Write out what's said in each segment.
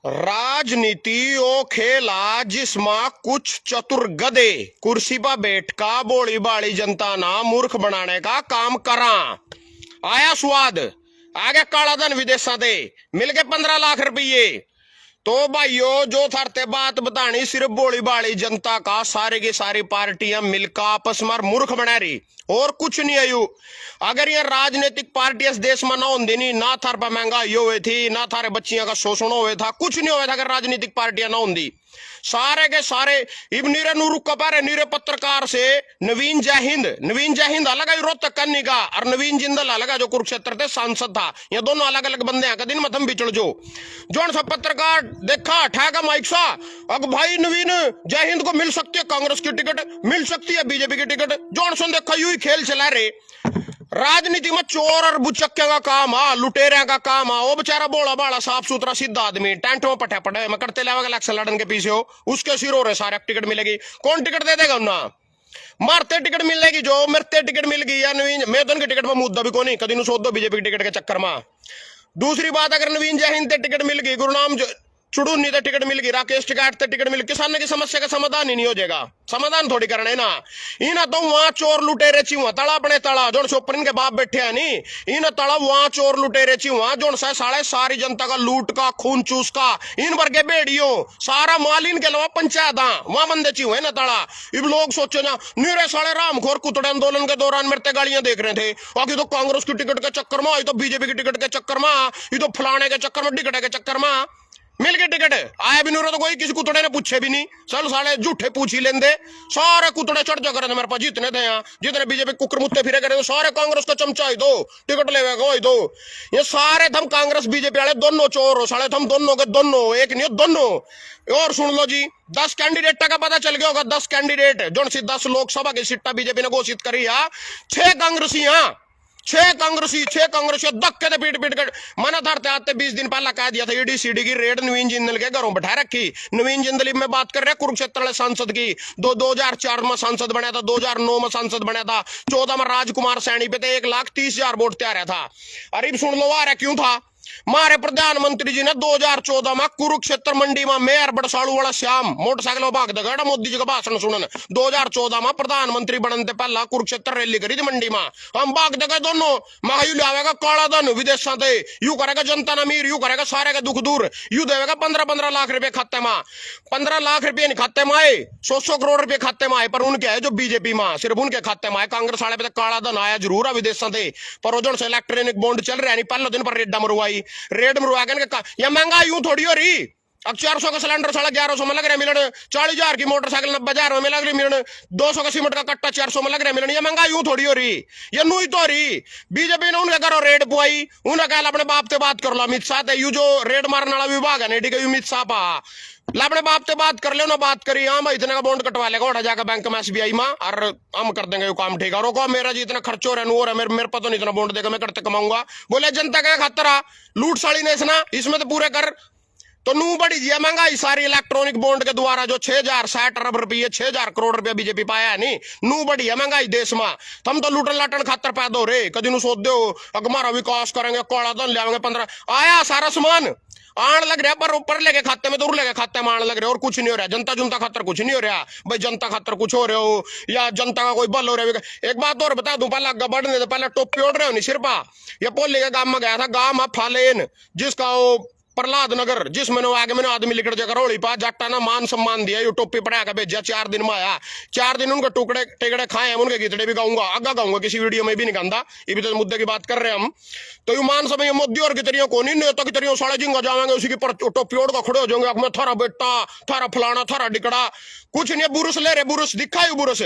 राजनीति ओ खेला जिसमें कुछ चतुर गधे कुर्सी पर बैठ का बोली बाड़ी जनता ना मूर्ख बनाने का काम करा। आया स्वाद, आगे काला धन विदेशा दे मिल के 15 लाख रुपये। तो भाइयों जो थरते बात बतानी सिर्फ बोली बाड़ी जनता का सारी की सारी पार्टियां मिलकर आपस में मूर्ख बना रही और कुछ नहीं आयु। अगर ये राजनीतिक पार्टियां इस देश में ना होती नहीं, ना थार पर महंगाई हुई थी, ना थारे बच्चियों का शोषण हुआ था, कुछ नहीं हुआ था अगर राजनीतिक पार्टियां ना होती। सारे के सारे इब नीरे नूरू कपारे नीरे पत्रकार से नवीन जय हिंद अलग है रोहतक कन्नी का, और नवीन जिंदल अलग है जो कुरुक्षेत्र थे सांसद था। ये दोनों अलग अलग बंदे हैं, कदिन मथम बिचड़ जो सब पत्रकार देखा ठेका माइक सा, अब भाई नवीन जय हिंद को मिल सकती है कांग्रेस की टिकट, मिल सकती है बीजेपी की टिकट। जॉनसन देखा यू ही खेल चला रहे। राजनीति में चोर और बुचक्के का काम है, लुटेरिया का काम है। वो बेचारा बोला बाड़ा साफ सुथरा सीधा आदमी टेंट में पटे पटे मैं करते लेवा इलेक्शन लड़न के पीछे हो, उसके सिर हो रहे सारे टिकट मिलेगी। कौन टिकट दे देगा ना? मारते टिकट मिलेगी जो मरते टिकट मिल गई या नवीन मैं तो उनके टिकट में मुद्दा भी कोनी कदी सोच दो बीजेपी टिकट के चक्कर में। दूसरी बात, अगर नवीन जय हिंद टिकट मिल गई, गुरुनाम चुड़ूनी तो टिकट मिल गई, राकेश टिकैत तो टिकट मिल, किसान की समस्या का समाधान ही नहीं हो जाएगा। समाधान थोड़ी करना है ना। इन तो वहां चोर लुटेरे चिवा तड़ा अपने तड़ा जो सोपरिन के बाप बैठे हैं नी, इन तड़ा वहां चोर लुटेरे चिवा जो साले सारी जनता का लूट का खून चूस का इन वर्गे बेड़ियों सारा माल इनके अलावा पंचायत वहां बंदे चिवे ना तड़ा। इब लोग सोचो ना नीरे साले रामखोर कुतड़े आंदोलन के दौरान मरते गालियां देख रहे थे, बाकी तो कांग्रेस की टिकट के चक्कर में, तो बीजेपी की टिकट के चक्कर में, ये तो फलाने के चक्कर में, टिकट के चक्कर में मिल के टिकट आया भी नहीं रहा। तो कोई किसी कुतड़े ने पूछे भी नहीं, चल साले झूठे पूछ ही लेंदे। सारे कुतड़े चढ़ जा करे मेरे पास जितने थे यहाँ, जितने बीजेपी कुकर मुत्ते फिरे करे, तो सारे कांग्रेस का चमचा ही दो टिकट ले दो। ये सारे थम कांग्रेस बीजेपी वाले दोनों चोर हो साले, थम दोनों के दोनों एक नहीं हो दोनों। और सुन लो जी, 10 कैंडिडेट का पता चल गया होगा। 10 कैंडिडेट जो 10 लोकसभा की सीटा बीजेपी ने घोषित करी है, 6 कांग्रेसी यहाँ, 6 कांग्रेसी धक्के थे पीट पीट कर मना धरते आते 20 दिन पहला कह दिया था ईडी सीडी की रेड नवीन जिंदल के घरों बैठा रखी। नवीन जिंदल में बात कर रहे हैं कुरुक्षेत्र वाले सांसद की, 2004 में सांसद बना था, 2009 में सांसद बना था, 14 में राजकुमार सैनी पे थे 1,30,000 वोट तैयार था। अरे सुन लो आ रहा क्यों था, मारे प्रधानमंत्री जी ने 2014 में कुरुक्षेत्र मंडी में मेयर बड़साड़ू वाला श्याम मोटरसाइकिल भाग दगा मोदी जी का भाषण सुनन। 2014 में प्रधानमंत्री बनने पहला कुरुक्षेत्र रैली करी थी मंडी में, हम भाग दगे दोनों। मैं यू लावेगा काला धन विदेशा से, यू करेगा जनता न अमीर, यू करेगा सारे का दुख दूर, यू देगा 15-15 लाख रुपए खाते में। 15 लाख रुपए नहीं खाते में आए, 100 करोड़ रुपए खाते में आए, पर उनके है जो बीजेपी में सिर्फ उनके खाते में आए। कांग्रेस वाले पे काला धन आया जरूर है विदेशा से, पर जो से इलेक्ट्रॉनिक बॉन्ड चल रहा है नहीं, पहले दिन पर रेडा मरवाई रेड मरवा के या महंगाई यूं थोड़ी हो रही। अब 400 का सिलेंडर 1150 में लग रहा है मिलन, 40,000 की मोटरसाइकिल 90,000 में लग रही मिलन, 200 का सीमेंट का कट्टा 400 में लग रहा है मिलन। ये महंगाई यूं थोड़ी हो रही, ये नूई तो रही। बीजेपी ने उनके घरों रेड पुआई, उन्हें कहा अपने बाप से बात कर लो अमित शाह, यू जो रेड मारने वाला विभाग है नहीं अमित शाह पा अपने बाप से बात कर लो ना। बात करी हाँ भाई इतने का बॉन्ड कटवा लेगा उठा जाकर बैंक में SBI में, और हम कर देंगे काम ठीक है। रोको मेरा जी इतना खर्च हो रहा है, मेरे पता नहीं इतना बॉन्ड देगा, मैं करते कमाऊंगा। बोले जनता का खतरा लूट साड़ी ने इसना इसमें तो पूरे कर। तो नू बड़ी जी महंगाई सारी इलेक्ट्रॉनिक बॉन्ड के द्वारा जो 6,060 अरब रुपये 6,000 करोड़ रुपया बीजेपी पाया है नहीं, नू बड़ी है महंगाई देश में। हम तो लूटन लाटन खातर पैदा हो रहे, कदी नु सोच दो हमारा विकास करेंगे, काला धन ले 15 आया सारा सामान आण लग रहा, पर ऊपर लेके खाते में, दूर लेके खाते में आण लग रहे, और कुछ नहीं हो रहा। जनता जुनता खातर कुछ नहीं हो रहा भाई, जनता खातर कुछ हो रहे हो या जनता का कोई बल हो रहा है। एक बात और बता दूं, पहले आगे बढ़ने से पहले टोपी ओढ़ रहे हो नहीं सिर्फ। ये पोली के गांव में गया था, गांव में फालेन जिसका प्रहलाद नगर, जिसमें आगे मैंने आदमी लिखड़ जगह रोड़ी पा जाटा ना मान सम्मान दिया, यू टोपी पढ़ा के भेजा। 4 दिन में आया, 4 दिन उनके टुकड़े टिकड़े खाए हैं, उनके गीतड़े भी गाऊंगा, आगा गाऊंगा, किसी वीडियो में भी नहीं गांदा, ये भी तो मुद्दे की बात कर रहे हैं हम। तो यू मान समय मोदी और कितरियों को नहीं तो कितरियों साढ़े जिंगा जाएंगे, उसी की टोपी ओढ़ का खड़े हो जाएंगे, मैं थारा बेटा थारा फलाना थारा डिकड़ा कुछ नहीं। बुरुस ले रहे, बुरुस दिखा बुरुस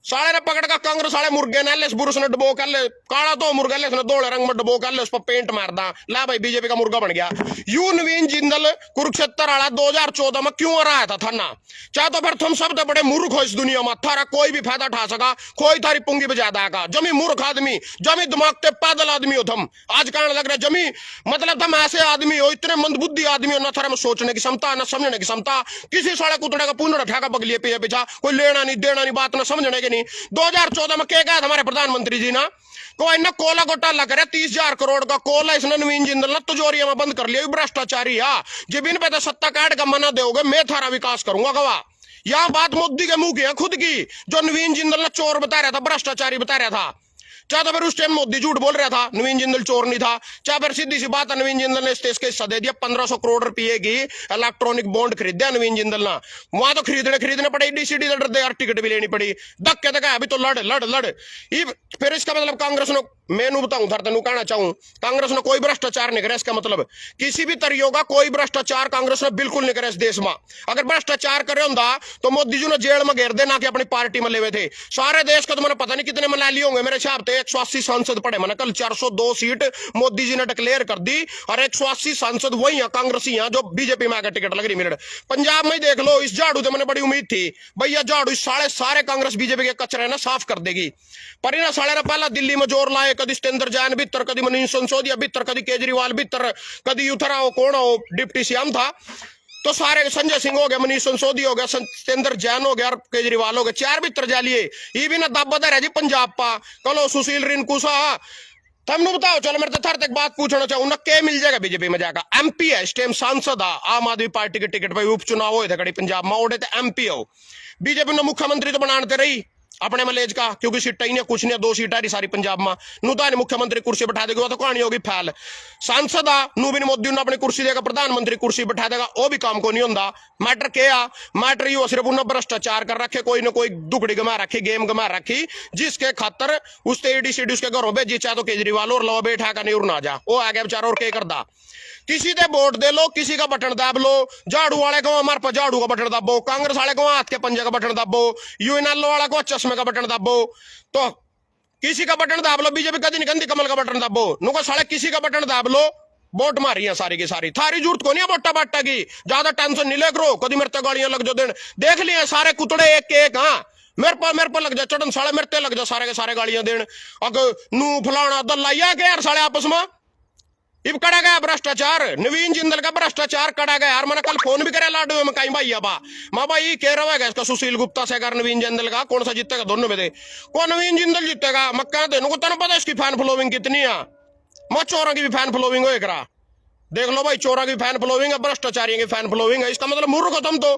साले ने पकड़ का कांग्रेस साले मुर्गे ने बुरुस ने डबो कर ले, काला तो मुर्गा ले दौड़े रंग में डबो कर ले, उस पर पेंट मार दा ला भाई बीजेपी का मुर्गा बन गया। यू नवीन जिंदल कुरुक्षेत्र वाला 2014 में क्यों रहा था थाना, चाहे तो फिर तुम सब तो बड़े मूर्ख हो इस दुनिया में, थारा कोई भी फायदा उठा सका, कोई थारी पुंगी बजा देगा। जमी मूर्ख आदमी, जमी दिमाग ते पैदल आदमी हो तुम, आज कहने लग रहे जमी मतलब तुम ऐसे आदमी हो, इतने मंदबुद्धि आदमी हो, ना थारे में सोचने की क्षमता ना समझने की क्षमता। किसी साले कुतड़े का पुनः ठेका बगलिए पे पीछा कोई लेना नहीं देना नहीं, बात ना समझने की नहीं। 2014 में क्या कहा था हमारे प्रधानमंत्री जी ना, कोई ना कोला घोटाला करे 30,000 करोड़ का कोला इसने नवीन जिंदल ना तिजोरिया में बंद कर लिया, भ्रष्टाचारी। जब इन पे तो सत्ता काट का मना दोगे, मैं थारा विकास करूंगा गवा। यह बात मोदी के मुंह की है खुद की, जो नवीन जिंदल ने चोर बता रहा था, भ्रष्टाचारी बता रहा था। चाहे तो फिर उस टाइम मोदी झूठ बोल रहा था, नवीन जिंदल चोर नहीं था। चाहे फिर सीधी सी बात है, नवीन जिंदल ने इस देश का हिस्सा दे दिया, 1500 करोड़ रुपए की इलेक्ट्रॉनिक बॉन्ड खरीदा नवीन जिंदल ना। वहां तो खरीदने पड़े, डीसीडी यार टिकट भी लेनी पड़ी, धक्के धक्के अभी तो लड़ लड़ लड़। फिर इसका मतलब कांग्रेस ने, मैं बताऊं थर तेन कहना चाहूं, कांग्रेस ने कोई भ्रष्टाचार नहीं करे। इसका मतलब किसी भी तरीके का कोई भ्रष्टाचार कांग्रेस ने बिल्कुल नहीं करे इस देश में। अगर भ्रष्टाचार करे होंगे तो मोदी जी ने जेल में घेर देना कि अपनी पार्टी में लेवे थे। सारे देश को तो मैंने पता नहीं कितने मलाली होंगे, मेरे हिसाब से 180 सांसद पड़े। मैंने कल 402 सीट मोदी जी ने डिक्लेयर कर दी और 180 सांसद वही है कांग्रेसी हैं जो बीजेपी में आकर टिकट लग रही मिनट। पंजाब में देख लो, इस झाड़ू से मैंने बड़ी उम्मीद थी भैया झाड़ू सारे कांग्रेस बीजेपी के कचरे ना साफ कर देगी, पर इन्हें साले ने पहला दिल्ली में जोर लाए, कदी सतेंद्र जैन भीतर, कदी मनीष सिसोदिया भीतर, कदी केजरीवाल भीतर, कदी यूथरा हो कौन हो डिप्टी सीएम था, तो सारे संजय सिंह हो गया, मनीष सिसोदिया हो गया, सतेंद्र जैन हो गया और केजरीवाल हो गया, 4 भीतर जा लिए। ये भी ना दाबा है जी पंजाब पा कलो सुशील रिंकूसा। तुमने बताओ, चलो मेरे थर तक बात पूछना चाहूँ ना, क्या मिल जाएगा बीजेपी में जाकर? एमपी है इस टाइम, सांसद है, आम आदमी पार्टी के टिकट पर उपचुनाव हुए थे कड़ी पंजाब में, ओडे थे एमपी हो। बीजेपी ने मुख्यमंत्री तो बनाते रही अपने मलेज का, क्योंकि सीटा ही नहीं, कुछ नहीं, 2 सीट आ रही सारी पंजाब में। नू तो मुख्यमंत्री कुर्सी बैठा देगा, तो कहानी होगी फैल। सांसद आ नू भी मोदी ने अपनी कुर्सी देगा, प्रधानमंत्री कुर्सी बैठा देगा, वो भी काम को नहीं होता। मैटर क्या आ, मैटर यू सिर्फ उन्हें भ्रष्टाचार कर रखे, कोई ना कोई दुगड़ी गमा रखी, गेम गमा रखी, जिसके खातर उससे एडीसीडी उसके घरों भेजी, चाहे तो केजरीवाल और लो बैठा का नहीं उड़ना जा, वो आ गया बेचारा और क्या करदा। किसी दे वोट दे लो, किसी का बटन दाब लो, झाड़ू वाले को हमारे पास झाड़ू का बटन दाबो, कांग्रेस वाले को हाथ के पंजे का बटन दाबो, यूएनएल वाला को चश्मे का बटन दाबो, तो किसी का बटन दाब लो। बीजेपी कदी निकंदी कमल का बटन दाबो, नुको साले किसी का बटन दाब लो, वोट मारी है सारी की सारी। थारी जरूरत को नहीं है वोटा बाटा की, ज्यादा टेंशन नहीं ले करो, कदी मेरे गाड़ियां लग जो दिन देख लिए सारे कुतड़े एक के एक। हाँ मेरे पर लग जा चढ़न, साले मेरे ते लग जा सारे के सारे गाड़ियां देन, अगर नू फलाना दल्लाइया के यार साले आपस में। इब कड़ा गया भ्रष्टाचार, नवीन जिंदल का भ्रष्टाचार कड़ा गया यार। मैंने कल फोन भी करे लाडू में कहीं भाई बा माँ भाई कह रहा है इसका सुशील गुप्ता से अगर नवीन जिंदल का कौन सा जीतेगा, दोनों में दे को नवीन जिंदल जीतेगा। मैं कह देने को तेन पता इसकी फैन फॉलोइंग कितनी है, मैं चोरों की भी फैन फॉलोइंग हो करा, देख लो भाई, चोरों की फैन फॉलोइंग है, भ्रष्टाचारियों की फैन फॉलोइंग है। इसका मतलब मूर्ख हो तुम तो,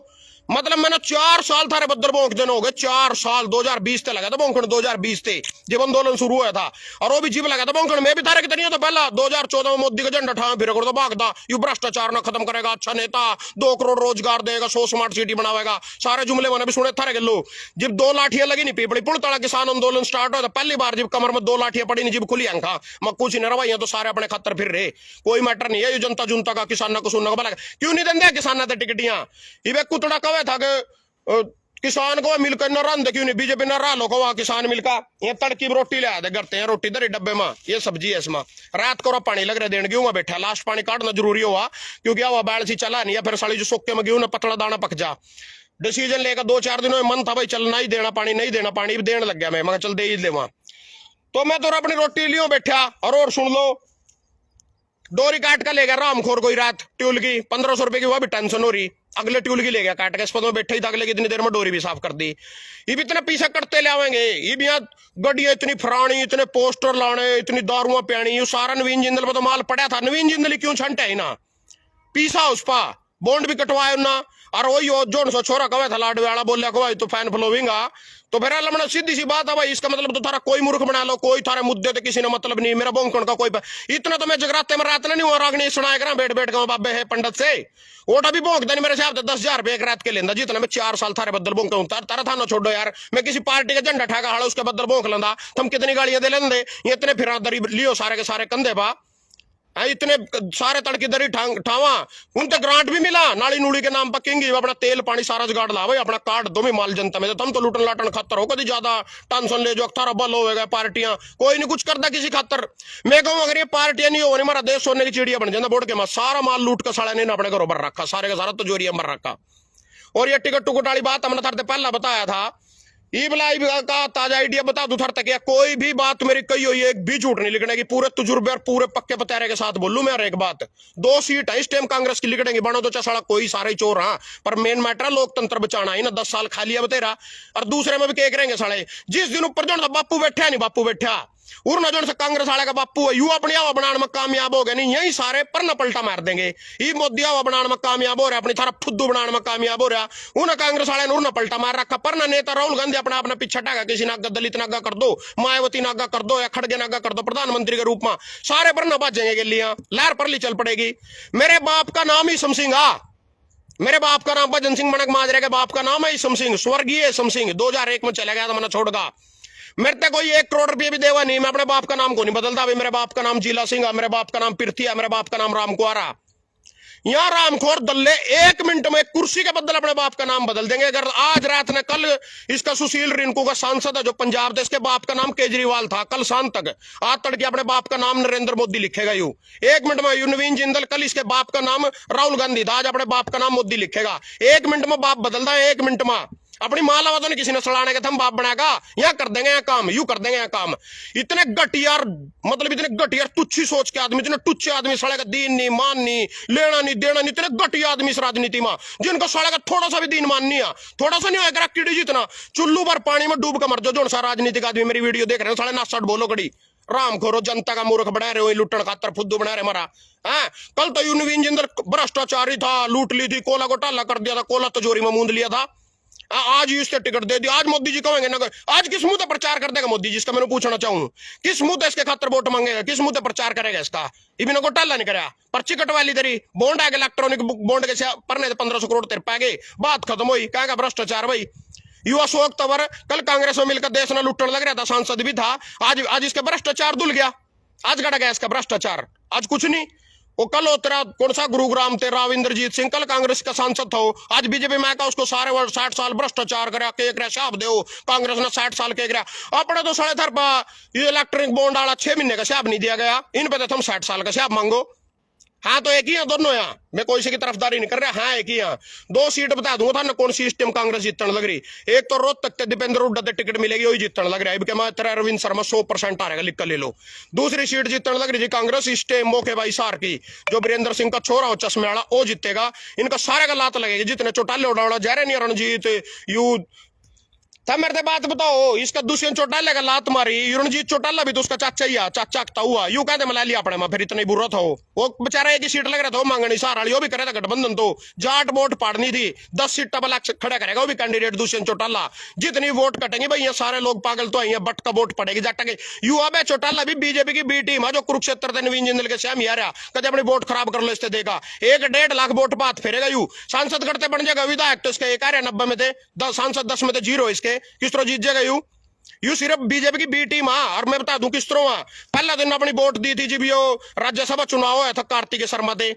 मतलब मैंने 4 साल थारे बदर भोंक देने हो गए, 4 साल 2020 से लगा था भोंकण, 2020 से जब आंदोलन शुरू हुआ था, और वो भी जीव लगा था भोंकण। मैं भी थारे कितनी तो पहला 2014 में मोदी का झंडा ठाम फिर कर दो भागता, यू भ्रष्टाचार ना खत्म करेगा, अच्छा नेता, 2 करोड़ रोजगार देगा, 100 स्मार्ट सिटी बनाएगा, सारे जुमले मैंने भी सुने थारे लो। जब 2 लाठियां लगी नहीं पीपड़ी पुलतड़ा किसान आंदोलन स्टार्ट हुआ था, पहली बार जब कमर में 2 लाठियां पड़ी नहीं, जब खुली अंखा मैं कुछ नहीं रहा, तो सारे अपने खतर फिर रहे, कोई मैटर नहीं है। जनता जुनता का किसान को सुनने का भला क्यों नहीं देंगे किसान टिकटियां? ये कुतड़ा कवे था किसान को मिलकर न रन क्यों नहीं, बीजेपी न रहा लोगों वहां किसान मिलकर ये तड़की रोटी ले आते करते हैं, रोटी दर डब्बे में, ये सब्जी है इसमें, रात को पानी लग रहे देने गेहूं बैठा, लास्ट पानी काटना जरूरी हुआ क्योंकि हवा बैल सी चला नहीं है, फिर साली जो सोके में गेहूं ना पतला दाना पक जा। डिसीजन लेकर 2-4 दिनों में मन था भाई चल नहीं देना पानी, नहीं देना पानी, भी देने लग गया मैं चल दे ही देवा। तो मैं तो अपनी रोटी लियो बैठा, और सुन लो डोरी काट का ले गया रामखोर कोई रात ट्यूल की 1500 रुपए की, वह भी टेंशन हो रही, अगले ट्यूल की ले गया काट के, इस पद में बैठे ही था, अगले कितनी देर में डोरी भी साफ कर दी। ये भी इतना पीछा करते ले आवेंगे, ये भी यहाँ गड्डियां इतनी फरानी, इतने पोस्टर लाने, इतनी दारुआं पियानी, ये सारा नवीन जिंदल पर तो माल पड़ा था। नवीन जिंदल क्यों छंटे है ना, पीसा उस पा बॉन्ड भी कटवाए ना, और वही जो सो छोरा कवे था लाडवे वाला बोलिया को तो फैन फॉलोइंग आ, तो फिर लमना सीधी सी बात है भाई, इसका मतलब तो थारा कोई मूर्ख बना लो, कोई थारे मुद्दे तो किसी ने मतलब नहीं, मेरा बोंकण का कोई इतना तो मैं जगराते में रात नहीं हुआ, रागनी सुनाया करा बैठ बैठ के बाबे है पंडित से, वोटा भी भोंक देने मेरे हिसाब से 10,000 रुपए एक रात के लेंदा, जितना मैं 4 साल थारे बदल भोंक हूं, तारा था ना छोड़ो यार, मैं किसी पार्टी का झंडा ठाका हाड़ा उसके बदल भोंक लेंदा, तुम कितनी गाड़ियां दे लेंदे, इतने फिर दरी लियो सारे के सारे कंधे बा, इतने सारे तड़की दरी ठावा, उनते ग्रांट भी मिला, नाली नूड़ी के नाम पर किंगी अपना तेल पानी सारा जुगाड़ ला भाई, अपना कार्ड दो भी माल जनता में, तो तुम तो लूटन लाटन खतर हो, कभी ज्यादा टेंशन ले जो थारा बल होगा, पार्टियां कोई नहीं कुछ करता किसी खातर। मैं कहूँ अगर ये पार्टियां नहीं हो, हमारा देश सोने की चिड़िया बन जाता बोर्ड के मां, सारा माल लूट का साड़ा नहीं अपने घरों पर रखा, सारे का सारा तो जोरिया मर रखा। और ये टिकट टुकट वाली बात हमने थारते पहला बताया था ईबलाई का ताजा आइडिया बता दूं थर तक या कोई भी बात मेरी कही हुई एक भी झूठ नहीं लिखने की, पूरे तजुर्बे और पूरे पक्के पतारे के साथ बोलूं मैं। और एक बात, 2 सीट है इस टाइम कांग्रेस की लिखनेगी, बनो तो चसाड़ा कोई सारे चोर। हाँ, पर मेन मैटर लोकतंत्र बचाना ही ना, 10 साल खा लिया बतेरा। और दूसरे में भी क्या करेंगे साले, जिस दिन ऊपर जो बापू बैठा नहीं बापू बैठा और न जो कांग्रेस वाले का बापू है, यू अपनी हवा बनाने में कामयाब हो गए नहीं, यही सारे पर न पलटा मार देंगे। ये मोदी हवा बनाने में कामयाब हो रहा, अपनी थारा फुद्दू बनाने में कामयाब हो रहा, उन्हें कांग्रेस वाले ने पलटा मार रखा। पर न नेता राहुल गांधी अपना अपना पीछे टागा, किसी नागा दलित नागा कर दो, मायावती नागा कर दो, या खड़गे नागा कर दो प्रधानमंत्री के रूप में, सारे पर न बाजेंगे के लिए लहर पर ली चल पड़ेगी। मेरे बाप का नाम ही ईसम सिंह, मेरे बाप का नाम भजन सिंह मनक माजरे के बाप का नाम है ईसम सिंह, स्वर्गीय ईसम सिंह। 2001 में चला गया था, मैंने छोड़गा। मेरे तक कोई 1 करोड़ रुपये भी देवा नहीं, मैं अपने बाप का नाम को नहीं बदलता। अभी मेरे बाप का नाम जीला सिंह है, मेरे बाप का नाम पृथ्वी है, मेरे बाप का नाम राम कुआरा। यहां रामखोर दल्ले 1 मिनट में कुर्सी के बदले अपने बाप का नाम बदल देंगे। अगर आज रात ने कल इसका सुशील रिंकू का सांसद है जो पंजाब देश के बाप का नाम केजरीवाल था, कल शाम तक आज तड़के अपने बाप का नाम नरेंद्र मोदी लिखेगा। यू 1 मिनट में नवीन जिंदल, कल इसके बाप का नाम राहुल गांधी था, आज अपने बाप का नाम मोदी लिखेगा। 1 मिनट में बाप बदलता है, 1 मिनट में। अपनी माला तो नहीं किसी ने सड़ाने का हम बाप बनाएगा, यहां कर देंगे यहाँ काम, यू कर देंगे यहाँ काम। इतने घटियार, मतलब इतने घटियार तुच्छी सोच के आदमी, इतने टुच्चे आदमी, सड़ेगा दीन नहीं मान नहीं, लेना नहीं देना नहीं, इतने घटिया आदमी इस राजनीति में जिनको सड़ेगा थोड़ा सा भी दीन मान नहीं है, थोड़ा सा नहीं होगा कीड़ी जितना, चुल्लू पर पानी में डूब कर मर जाओ। जो सा राजनीतिक आदमी मेरी वीडियो देख रहे हो साढ़े 9 बोलो कड़ी राम खोरो, जनता का मूर्ख बना रहे हो, लुटन खातर फुद्दू बना रहे मरा है। कल तो यू नवीन जिंदल भ्रष्टाचारी था, लूट ली थी, कोला घोटाला कर दिया था, कोला तिजोरी में मूंद लिया था। आज ही उससे टिकट दे दी, आज मोदी जी कहेंगे ना, आज किस मुंह से प्रचार कर देगा मोदी जी, इसका मैंने पूछना चाहूँ, किस मुंह से इसके खातर वोट मांगेगा, किस मुंह से प्रचार करेगा इसका। इबिना घोटाला नहीं कराया, पर्ची कटवाली तेरी, बॉन्ड आ गया इलेक्ट्रॉनिक बॉन्ड के परने 1500 करोड़ तेरे पा गए, बात खत्म हुई। कहेगा भ्रष्टाचार भाई। युवा अशोक तंवर कल कांग्रेस में मिलकर देश में लुटने लग रहा था, सांसद भी था, आज इसका भ्रष्टाचार धुल गया, आज गड़ा गया इसका भ्रष्टाचार, आज कुछ नहीं। वो कल हो तेरा कौन सा गुरुग्राम तेरा इंद्रजीत सिंह, कल कांग्रेस का सांसद था, आज बीजेपी में आका उसको सारे 60 साल भ्रष्टाचार करा के शाब दो, कांग्रेस ने 60 साल के अपने तो साढ़े थर ये इलेक्ट्रॉनिक बॉन्ड वाला 6 महीने का शाब नहीं दिया गया, इन पे तो तुम 60 साल का शाब मांगो। हाँ तो एक ही है दोनों, यहाँ मैं कोई से की तरफदारी नहीं कर रहा, हाँ एक ही यहाँ 2 सीट बता दूंगा था ना कौन सी इस टाइम कांग्रेस जीतने लग रही। एक तो रोहतक तक दीपेंद्र हुड्डा टिकट मिलेगी, वही जीतने लग रहा है, तेरा अरविंद शर्मा 100% आ रहेगा, लिख कर ले लो। दूसरी सीट जीतने लग रही थी कांग्रेस इस टाइम मौके भाई सार की, जो वीरेंद्र सिंह का छोरा हो चश्मे वाला, वो जीतेगा। इनका सारे का लात लगेगी, जितने चौटाले उड़ा जा रहे नहीं, रणजीत यू था मेरे से बात बताओ, इसका दुष्यंत चौटाला का लात मारी, रणजीत चौटाला भी तो उसका चाचा ही है, चाचा अक्ता हुआ, यू कहते मला लिया अपने में, फिर इतनी बुरा था वो बेचारा एक ही सीट लग रहा था, वो मांगनी सहारा, वो भी करे था गठबंधन, तो जाट वोट पाड़नी थी, 10 सीट वाला खड़ा करेगा वो भी कैंडिडेट दुष्यंत चौटाला। जितनी वोट कटेंगे भाई, ये सारे लोग पागल तो है, बट का वोट पड़ेगी जाट के। यू अब चौटाला भी बीजेपी की बी टीम है, जो कुरुक्षेत्र से नवीन जिंदल के श्याम ही आ रहा, कदे अपनी वोट खराब कर लो, इससे देगा 1.5 लाख वोट बात फेरेगा। यू सांसद करते बन जाएगा, विधायक तो इसके 90 में थे, सांसद 10 में थे, 0 इसके, किस तरह जीत जाएगा यू सिर्फ बीजेपी की बी टीम। और मैं बता दूं किस तरह पहला दिन अपनी वोट दी थी जी, भी राज्यसभा चुनाव हुआ था कार्तिकेय शर्मा दे,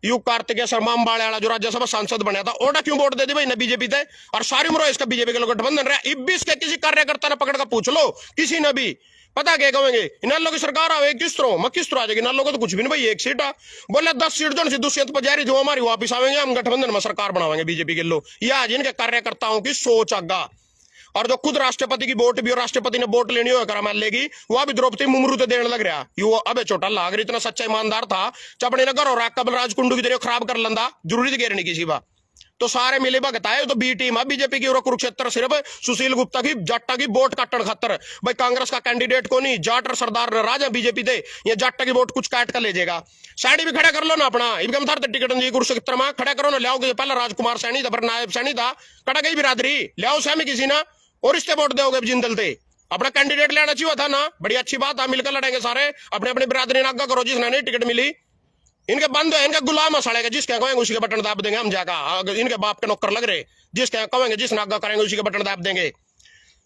यू कार्तिकेय शर्मा अंबाड़े वाला जो राज्यसभा सांसद बना था, ओडा क्यों वोट दे दी भाई ना बीजेपी थे, और सारी उम्र इसका बीजेपी के लोग गठबंधन रहा। इब्बीस के किसी कार्यकर्ता ने पकड़ कर पूछ लो, किसी ने भी पता क्या कहेंगे, इन लोगों की सरकार आवे किस तरह, मैं किस तरह आ जाएगी, इन लोगों तो कुछ भी नहीं भाई, 1 सीट आ बोले 10 सीट जो दुष्यंत पर जारी जो हमारी वापिस आवेंगे, हम गठबंधन में सरकार बनावेंगे बीजेपी के लोग। यह आज इनके कार्यकर्ताओं की सोच आगा। और जो खुद राष्ट्रपति की वोट भी, और राष्ट्रपति ने वोट लेनी हो करा मान लेगी, वह भी द्रौपदी मुर्मू देने लग रहा, यू अबे चौटाला अगर इतना सच्चा ईमानदार था, चपड़े नगर और कबल राजकुंडू की तरह खराब कर लंदा, जरूरी थी घेरने किसी बात, तो सारे मिले भगत आए, तो बी टीम है बीजेपी की, और कुरुक्षेत्र सिर्फ सुशील गुप्ता की जट्टा की वोट काटन खातर भाई, कांग्रेस का कैंडिडेट को नहीं, जाट और सरदार राजा बीजेपी थे, ये जट्टा की वोट कुछ काट कर ले जाएगा। साड़ी भी खड़ा कर लो ना अपना, इनका मतलब टिकट जी कुरुक्षेत्र में खड़ा करो ना, लियाओगे पहला राजकुमार सैनी था, फिर नायब सैनी था, कटा गई बिरादरी, लियाओ सैमी किसी ना, और इससे वोट दोगे जिंदल थे, अपना कैंडिडेट लेना चाहिए था ना, बड़ी अच्छी बात है, मिलकर लड़ेंगे सारे, अपने अपने बिरादरी नागा करो, जिसने नहीं टिकट मिली इनके बंद है, इनके गुलाम सड़ेगा, जिसके कहेंगे उसी के बटन दाब देंगे हम जाकर, इनके बाप के नौकर लग रहे, जिसके कहेंगे जिस नागा करेंगे उसी के बटन दाब देंगे।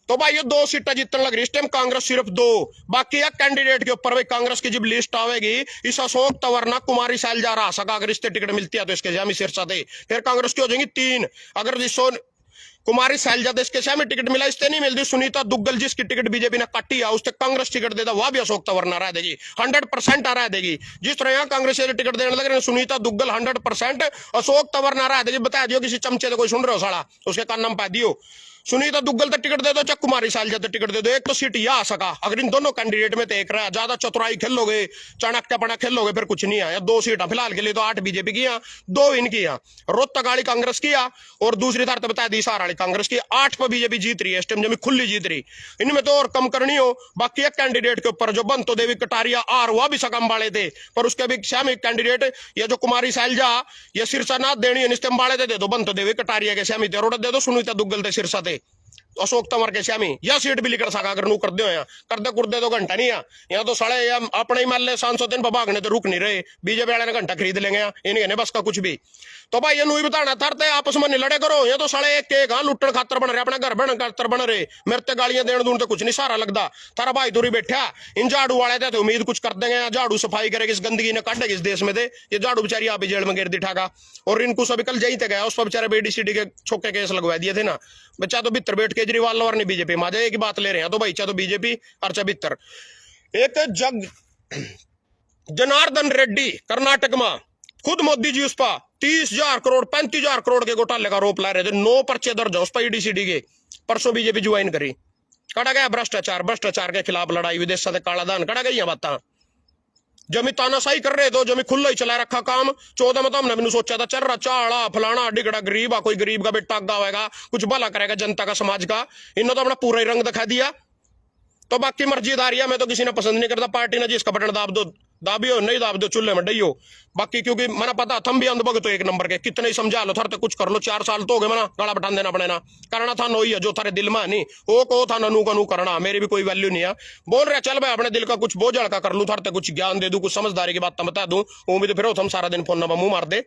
तो भाई ये 2 सीटें जीतने लग रही इस टाइम कांग्रेस सिर्फ 2, बाकी एक कैंडिडेट के ऊपर भाई कांग्रेस की जब लिस्ट आवेगी, इस अशोक तंवर ना कुमारी शैलजा रहा सका, अगर इससे टिकट मिलती है तो इसके जामी सिरसा दे, फिर कांग्रेस की हो जाएंगी 3। अगर कुमारी शैलजा देश के में टिकट मिला, इससे नहीं मिलती। सुनीता दुग्गल जिसकी टिकट बीजेपी ने काटी है, उससे कांग्रेस टिकट देता, वह भी अशोक तंवर ना रह देगी, 100% आ रहा देगी। जिस तरह यहाँ कांग्रेस टिकट देने लगे सुनीता दुग्गल 100% अशोक तंवर ना रह देगी। बता दियो किसी चमचे तो कोई सुन रहे हो साला, उसके कान नाम पा दियो। सुनीता दुग्गल तो टिकट दे दो, चाहे कुमारी शैलजा तो टिकट दे दो, एक तो सीट यह आ सका। अगर इन दोनों कैंडिडेट में तो एक रहा, ज्यादा चतुराई खेलोगे, चाणक्यपना खेलोगे, फिर कुछ नहीं आया। 2 सीट फिलहाल के लिए तो 8 बीजेपी की, 2 इनकी। रोहतक वाली कांग्रेस किया और दूसरी तरफ बता दी सार वाली कांग्रेस की। 8 पर बीजेपी जीत रही है इस टाइम, जमी खुली जीत रही। इनमें तो और कम करनी हो। बाकी एक कैंडिडेट के ऊपर जो बंतो देवी कटारिया आर वह भी सकम वाले थे, पर उसके भी श्यामी कैंडिडेट ये जो कुमारी शैलजा ये सिरसा ना देनी है वाले दे दो, बंतो देवी कटारिया के श्यामी थे, दे दो सुनीता दुग्गल थे सिरसा थे, अशोक तंवर के श्यामी। यह सीट भी लिखड़ सका अगर नू कर दो, यहाँ कर दे कुर्दे तो घंटा नहीं यहाँ तो सड़े या अपने ही मान ले सांसद दिन भागने तो रुक नहीं रहे। बीजेपी वाले ने घंटा खरीद लेंगे इन्हें बस का कुछ भी। तो भाई ये नू ही बताना थरते आपस में नहीं लड़े करो, ये तो सड़े एक एक लुट्टन खातर बन रहे, अपने घर बन खातर बन रहे। मेरे ते गालियां देने दून तो कुछ नहीं सारा लगता। थारा भाई दूरी बैठा इन झाड़ू वाले थे तो उम्मीद कुछ कर देंगे, झाड़ू सफाई करेगी, इस गंदगी ने काटेगी इस देश में थे। ये झाड़ू बेचारी आप जेल में गिर दिठागा और इनको सभी कल जाते गया, उस पर बेचारे BDCD के छोके केस लगवा दिए थे ना। बच्चा तो भीतर बैठ केजरीवाल और नहीं बीजेपी माजा एक बात ले रहे हैं। तो भाई चाहे तो बीजेपी और चाहे भीतर। एक जनार्दन रेड्डी कर्नाटक में खुद मोदी जी उस पर 30,000 करोड़ 35,000 करोड़ के घोटाले का आरोप ला रहे थे। 9 पर्चे दर्ज है उस पर EDCD के। परसों बीजेपी ज्वाइन करी, कड़ा गया भ्रष्टाचार के खिलाफ लड़ाई, विदेश से काला धन कड़ा गई बात। जमी तानाशाही कर रहे तो जमी खुला ही चला रखा काम। 14 में तो हमने भी सोचा था चल रहा चाड़ा फलाना डिगड़ा गरीब कोई गरीब का बेटा आगा होगा, कुछ भला करेगा जनता का समाज का। इन्होंने तो अपना पूरा ही रंग दिखा दिया। तो बाकी मर्जीदारी है, मैं तो किसी ने पसंद नहीं करता। पार्टी ने जिसका बटन दाब दो दाबियो, नहीं दाब दो चूल्हे में डइयो। बाकी क्योंकि मैंने पता थम भी अंधभग तो एक नंबर के, कितने ही समझा लो, थर कुछ कर लो। 4 साल तो हो गए मना गाड़ा बटान देना पड़े ना, करना था नो ही है जो थारे दिल में नहीं वो को था नू का नू करना। मेरी भी कोई वैल्यू नहीं है। बोल रहे चल भाई अपने दिल का कुछ बोझ हल्का कर लू, थारते कुछ ज्ञान दे दूं, कुछ समझदारी की बात बता दूं। उम्मीद फिर हम सारा दिन फोन मुंह मार दे।